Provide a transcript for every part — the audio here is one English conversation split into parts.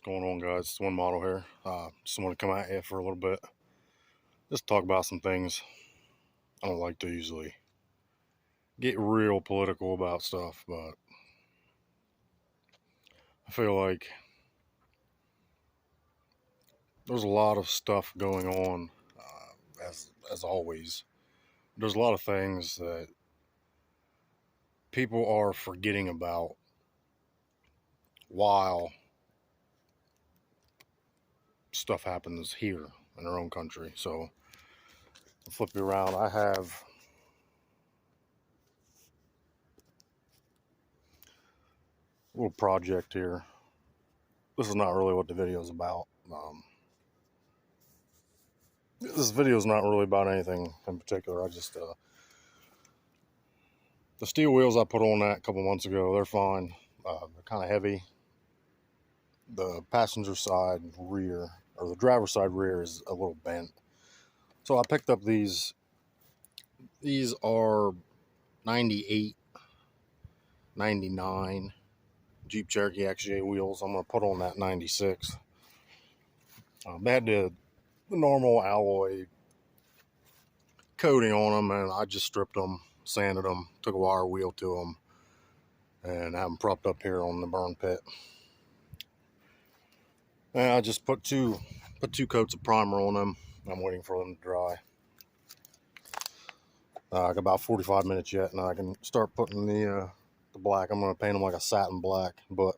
going on, guys? It's One Model here. Just want to come at you for a little bit. Just talk about some things. I don't like to usually get real political about stuff, but I feel like there's a lot of stuff going on, as always. There's a lot of things that people are forgetting about while stuff happens here in our own country. So, I'll flip you around. I have a little project here. This is not really what the video is about. This video is not really about anything in particular. The steel wheels I put on that a couple months ago, they're fine. They're kind of heavy. The passenger side rear, or the driver's side rear, is a little bent. So I picked up these. These are 98, 99 Jeep Cherokee XJ wheels. I'm going to put on that 96. They had the normal alloy coating on them, and I just stripped them, sanded them, took a wire wheel to them, and have them propped up here on the burn pit. And I just put two coats of primer on them. I'm waiting for them to dry. I got about 45 minutes yet, and I can start putting the black. I'm going to paint them like a satin black, but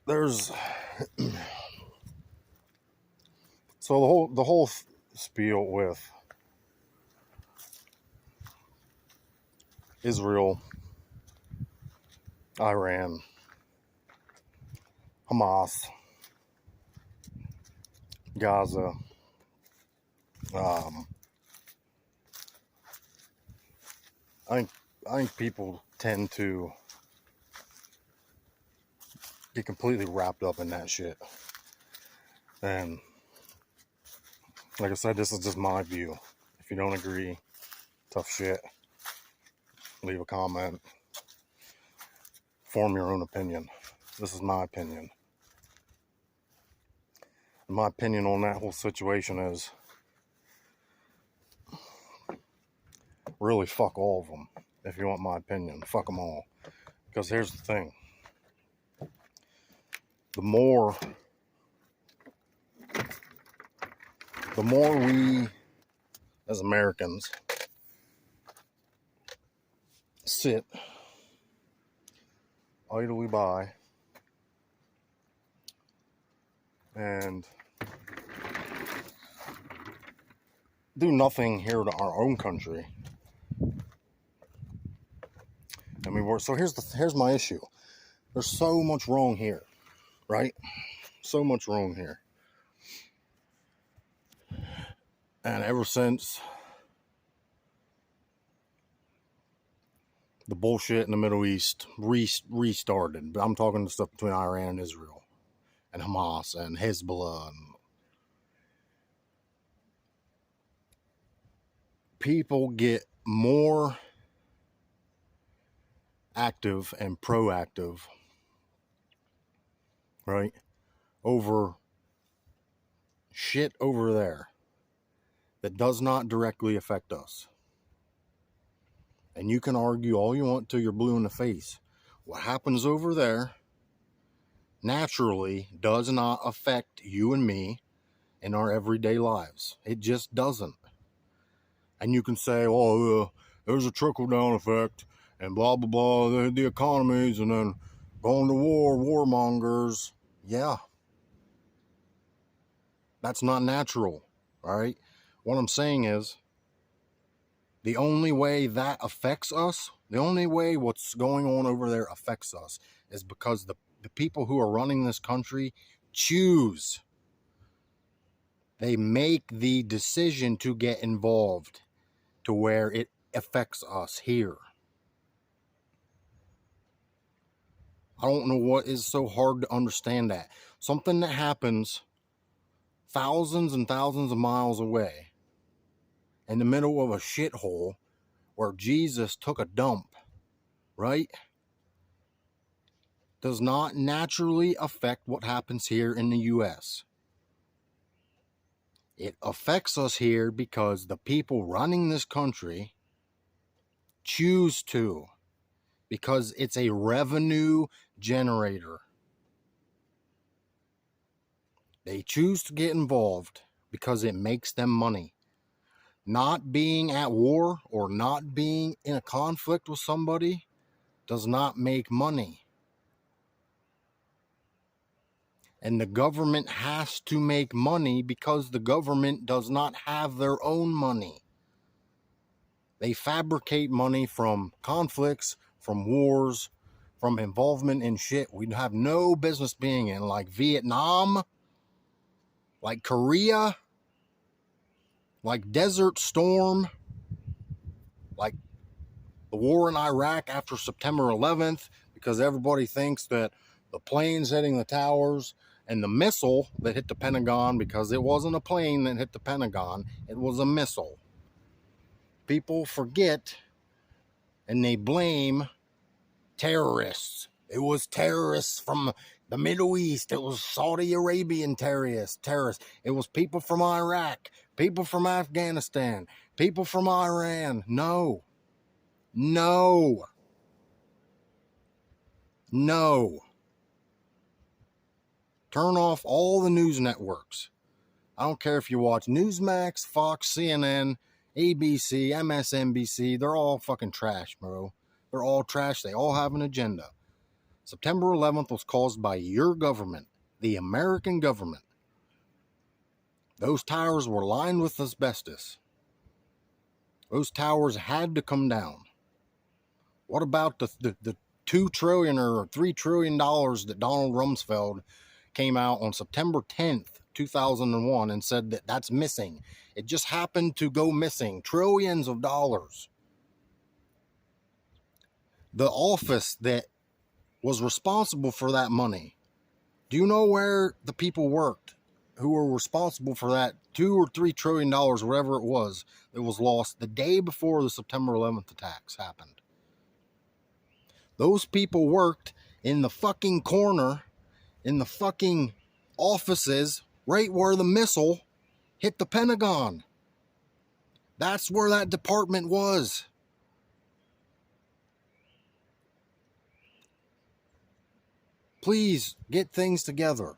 there's so the whole spiel with Israel, Iran, Hamas, Gaza, I think people tend to get completely wrapped up in that shit. And like I said, this is just my view. If you don't agree, tough shit. Leave a comment. Form your own opinion. This is my opinion. And my opinion on that whole situation is really fuck all of them. If you want my opinion, fuck them all. Because here's the thing. The more we as Americans sit idly by and do nothing here to our own country. I mean, so here's my issue. There's so much wrong here, right? So much wrong here. And ever since the bullshit in the Middle East restarted, but I'm talking the stuff between Iran and Israel and Hamas and Hezbollah, and people get more active and proactive, right, over shit over there that does not directly affect us. And you can argue all you want till you're blue in the face. What happens over there naturally does not affect you and me in our everyday lives. It just doesn't. And you can say, oh, there's a trickle-down effect, and blah, blah, blah, the economies, and then going to war, warmongers. Yeah. That's not natural, all right? What I'm saying is, the only way that affects us, the only way what's going on over there affects us, is because the people who are running this country choose. They make the decision to get involved to where it affects us here. I don't know what is so hard to understand that. Something that happens thousands and thousands of miles away in the middle of a shithole where Jesus took a dump, right? does not naturally affect what happens here in the U.S. It affects us here because the people running this country choose to, because it's a revenue generator. They choose to get involved because it makes them money. Not being at war or not being in a conflict with somebody does not make money. And the government has to make money because the government does not have their own money. They fabricate money from conflicts, from wars, from involvement in shit we have no business being in, like Vietnam, like Korea, like Desert Storm, like the war in Iraq after September 11th, because everybody thinks that the planes hitting the towers and the missile that hit the Pentagon, because it wasn't a plane that hit the Pentagon, it was a missile. People forget and they blame terrorists. It was terrorists from the Middle East. It was Saudi Arabian terrorists. It was people from Iraq, people from Afghanistan, people from Iran. No. Turn off all the news networks. I don't care if you watch Newsmax, Fox, CNN, ABC, MSNBC. They're all fucking trash, bro. They're all trash. They all have an agenda. September 11th was caused by your government, the American government. Those towers were lined with asbestos. Those towers had to come down. What about the $2 trillion or $3 trillion that Donald Rumsfeld came out on September 10th, 2001 and said that that's missing? It just happened to go missing. Trillions of dollars. The office that was responsible for that money, do you know where the people worked who were responsible for that $2 or $3 trillion, whatever it was, that was lost the day before the September 11th attacks happened? Those people worked in the fucking corner, in the fucking offices, right where the missile hit the Pentagon. That's where that department was. Please get things together.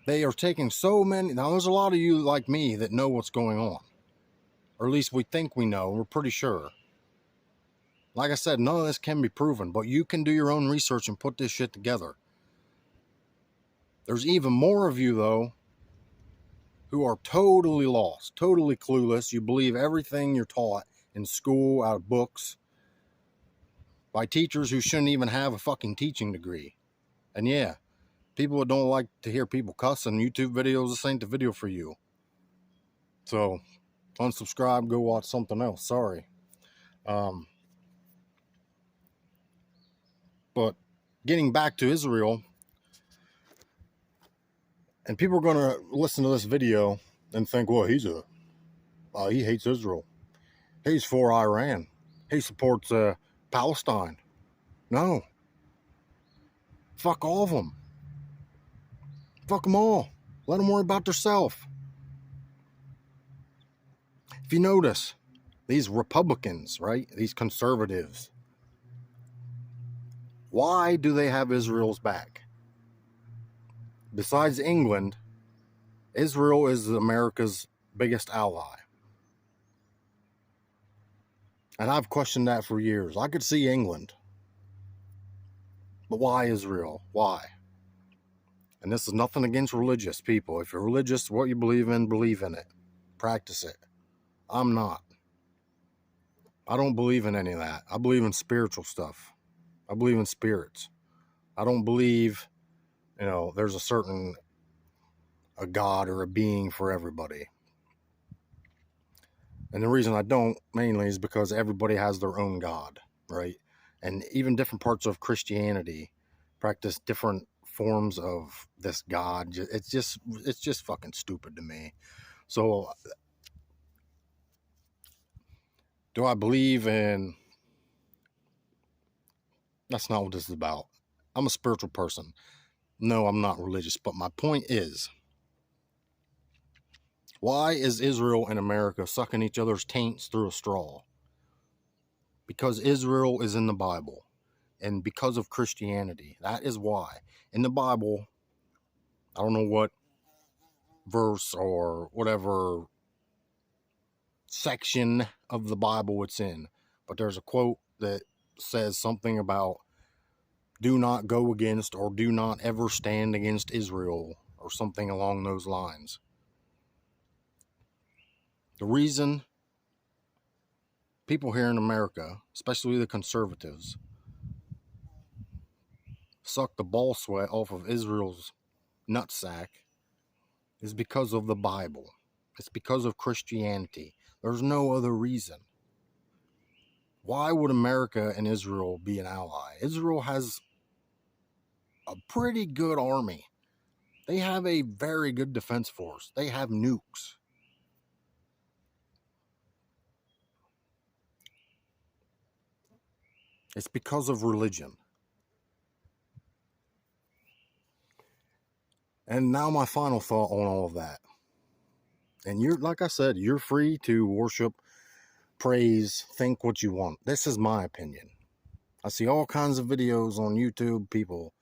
They are taking so many. Now, there's a lot of you like me that know what's going on. Or at least we think we know. We're pretty sure. Like I said, none of this can be proven, but you can do your own research and put this shit together. There's even more of you, though, who are totally lost, totally clueless. You believe everything you're taught in school, out of books, by teachers who shouldn't even have a fucking teaching degree. And yeah, people that don't like to hear people cuss on YouTube videos, this ain't the video for you. So, unsubscribe, go watch something else. Sorry. But getting back to Israel, and people are going to listen to this video and think, well, he hates Israel. He's for Iran. He supports Palestine. No. Fuck all of them. Fuck them all. Let them worry about themselves. If you notice, these Republicans, right? These conservatives, why do they have Israel's back? Besides England, Israel is America's biggest ally. And I've questioned that for years. I could see England. But why Israel? Why? And this is nothing against religious people. If you're religious, what you believe in it. Practice it. I'm not. I don't believe in any of that. I believe in spiritual stuff. I believe in spirits. I don't believe, there's a God or a being for everybody. And the reason I don't mainly is because everybody has their own God, right? And even different parts of Christianity practice different forms of this God. It's just fucking stupid to me. So, do I believe in That's not what this is about. I'm a spiritual person. No, I'm not religious, but my point is, why is Israel and America sucking each other's taints through a straw? Because Israel is in the Bible, and because of Christianity. That is why. In the Bible, I don't know what verse or whatever section of the Bible it's in, but there's a quote that says something about do not go against or do not ever stand against Israel or something along those lines. The reason people here in America, especially the conservatives, suck the ball sweat off of Israel's nutsack is because of the Bible. It's because of Christianity. There's no other reason. Why would America and Israel be an ally? Israel has a pretty good army. They have a very good defense force. They have nukes. It's because of religion. And now my final thought on all of that. And you're, like I said, you're free to worship, praise, think what you want. This is my opinion. I see all kinds of videos on YouTube, people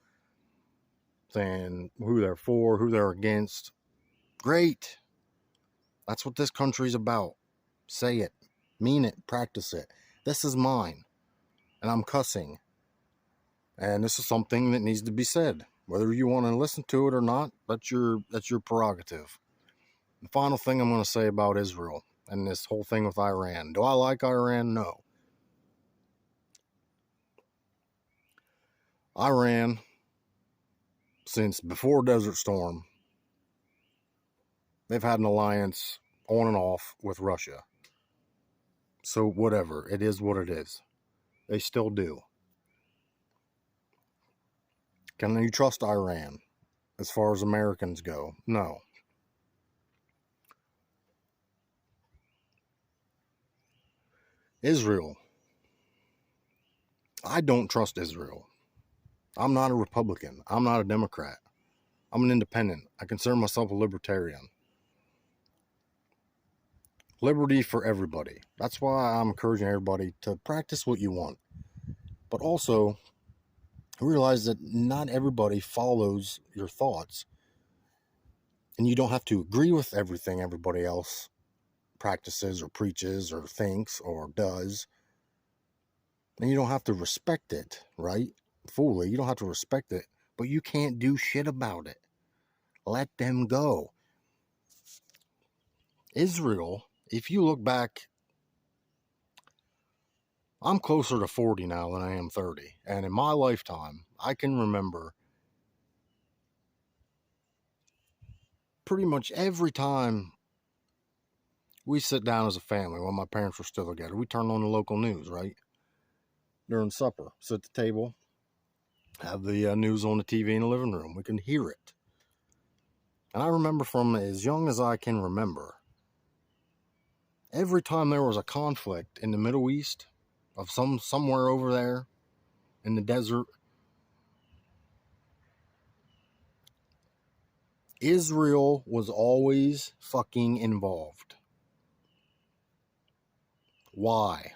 saying who they're for, who they're against. Great. That's what this country's about. Say it, mean it, practice it. This is mine, and I'm cussing. And this is something that needs to be said. Whether you want to listen to it or not, that's your prerogative. The final thing I'm going to say about Israel and this whole thing with Iran. Do I like Iran? No. Iran, since before Desert Storm, they've had an alliance on and off with Russia. So whatever, it is what it is. They still do. Can you trust Iran as far as Americans go? No. Israel. I don't trust Israel. I'm not a Republican. I'm not a Democrat. I'm an independent. I consider myself a libertarian. Liberty for everybody. That's why I'm encouraging everybody to practice what you want. But also, realize that not everybody follows your thoughts. And you don't have to agree with everything everybody else practices or preaches or thinks or does. And you don't have to respect it, right? Fully. You don't have to respect it. But you can't do shit about it. Let them go. Israel, if you look back, I'm closer to 40 now than I am 30. And in my lifetime, I can remember pretty much every time we sit down as a family when my parents were still together, we turn on the local news, right? During supper, sit at the table, have the news on the TV in the living room. We can hear it. And I remember from as young as I can remember, every time there was a conflict in the Middle East, of somewhere over there in the desert, Israel was always fucking involved. Why?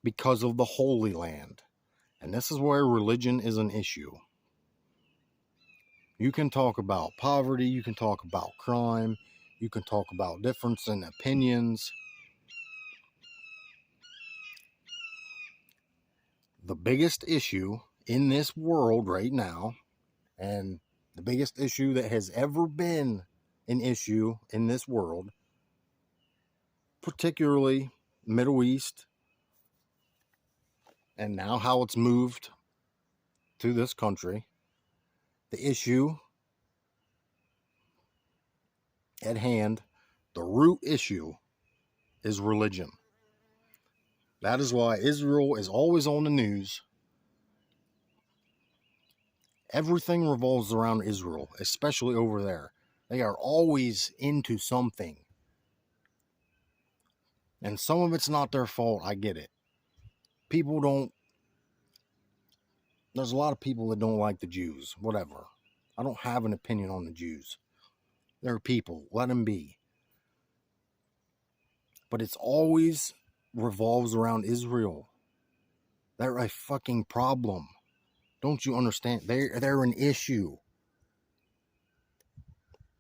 Because of the Holy Land. And this is where religion is an issue. You can talk about poverty, you can talk about crime, you can talk about difference in opinions. The biggest issue in this world right now, and the biggest issue that has ever been an issue in this world, particularly Middle East, and now how it's moved to this country, the issue at hand, the root issue is religion. That is why Israel is always on the news. Everything revolves around Israel, especially over there. They are always into something. And some of it's not their fault, I get it. people don't, there's a lot of people that don't like the Jews, whatever. I don't have an opinion on the Jews. They're people, let them be. But it's always revolves around Israel. They're a fucking problem. Don't you understand? They're an issue.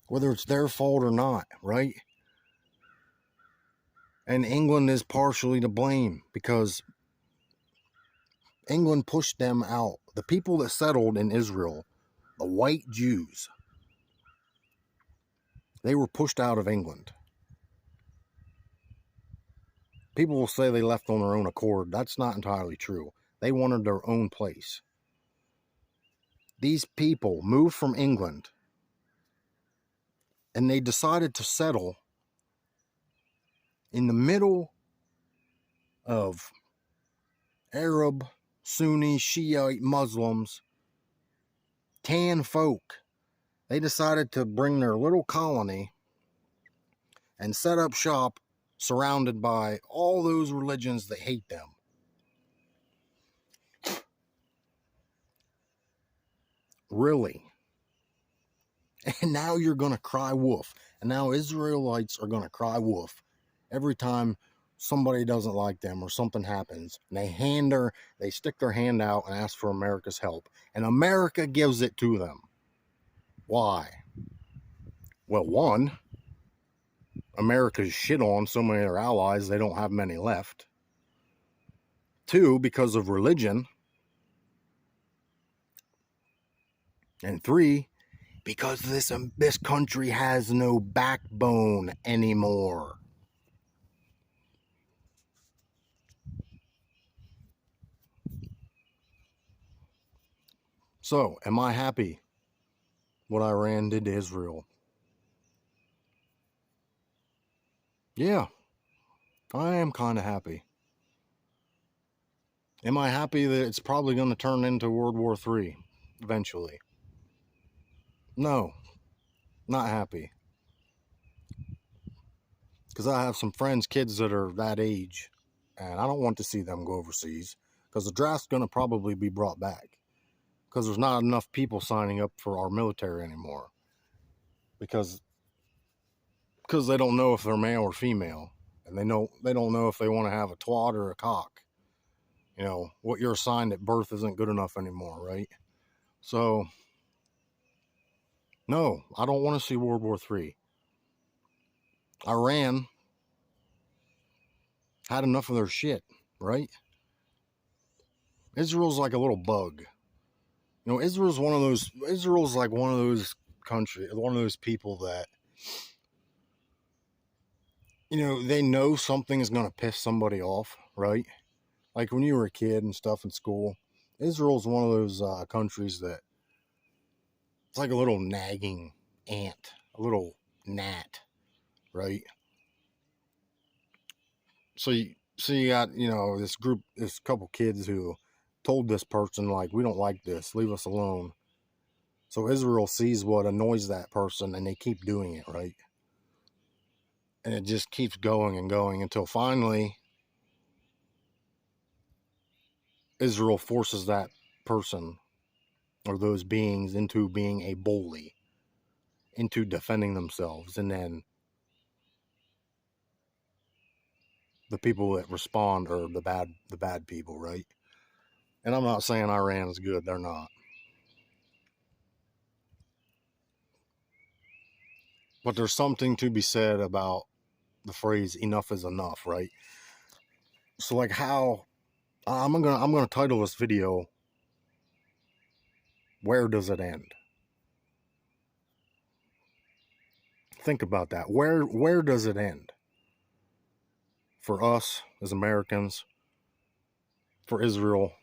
Whether it's their fault or not, right? And England is partially to blame because England pushed them out. The people that settled in Israel, the white Jews, they were pushed out of England. People will say they left on their own accord. That's not entirely true. They wanted their own place. These people moved from England and they decided to settle in the middle of Arab, Sunni, Shiite, Muslims, tan folk. They decided to bring their little colony and set up shop surrounded by all those religions that hate them. Really? And now you're going to cry wolf. And now Israelites are going to cry wolf every time somebody doesn't like them or something happens. And they stick their hand out and ask for America's help. And America gives it to them. Why? Well, one, America's shit on so many of their allies, they don't have many left. Two, because of religion. And three, because this country has no backbone anymore. So, am I happy what Iran did to Israel? Yeah, I am kind of happy. Am I happy that it's probably going to turn into World War III eventually? No, not happy. Because I have some friends, kids that are that age, and I don't want to see them go overseas because the draft's going to probably be brought back because there's not enough people signing up for our military anymore because they don't know if they're male or female, and they don't know if they want to have a twat or a cock. You know, what you're assigned at birth isn't good enough anymore, right? So, no, I don't want to see World War III. Iran had enough of their shit, right? Israel's like a little bug. You know, Israel's like one of those countries, one of those people that, you know, they know something is going to piss somebody off, right? Like when you were a kid and stuff in school, Israel's one of those countries that it's like a little nagging ant, a little gnat, right? So you got, you know, this couple kids who told this person, like, we don't like this, leave us alone. So Israel sees what annoys that person and they keep doing it, right? And it just keeps going and going until finally Israel forces that person or those beings into being a bully, into defending themselves. And then the people that respond are the bad people, right? And I'm not saying Iran is good. They're not. But there's something to be said about the phrase enough is enough, right? So like how I'm gonna title this video, where does it end? Think about that. Where does it end? For us as Americans, for Israel,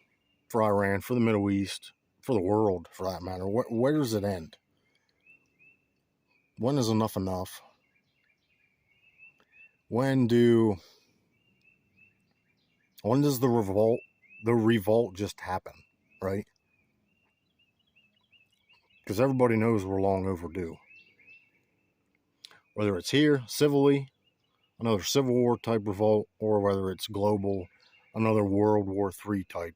for Iran, for the Middle East, for the world for that matter, where does it end? When is enough enough? When does the revolt just happen, right? Because everybody knows we're long overdue. Whether it's here, civilly, another civil war type revolt, or whether it's global, another World War III type,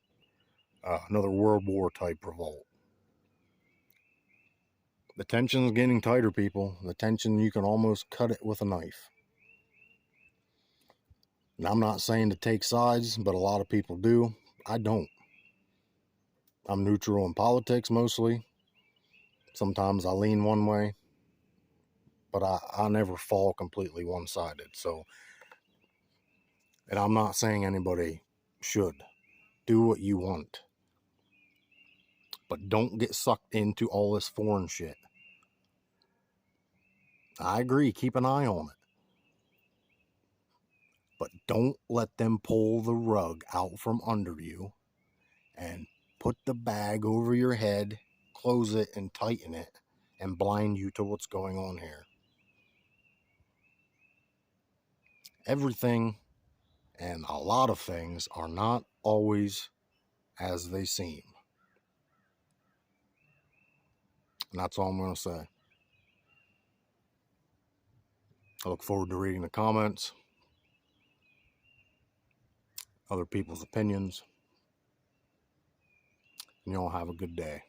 another World War type revolt. The tension's getting tighter, people. The tension, you can almost cut it with a knife. And I'm not saying to take sides, but a lot of people do. I don't. I'm neutral in politics mostly. Sometimes I lean one way, but I never fall completely one-sided. So, and I'm not saying anybody should. Do what you want. But don't get sucked into all this foreign shit. I agree, keep an eye on it. But don't let them pull the rug out from under you and put the bag over your head, close it and tighten it, and blind you to what's going on here. Everything and a lot of things are not always as they seem. And that's all I'm going to say. I look forward to reading the comments, other people's opinions, and y'all have a good day.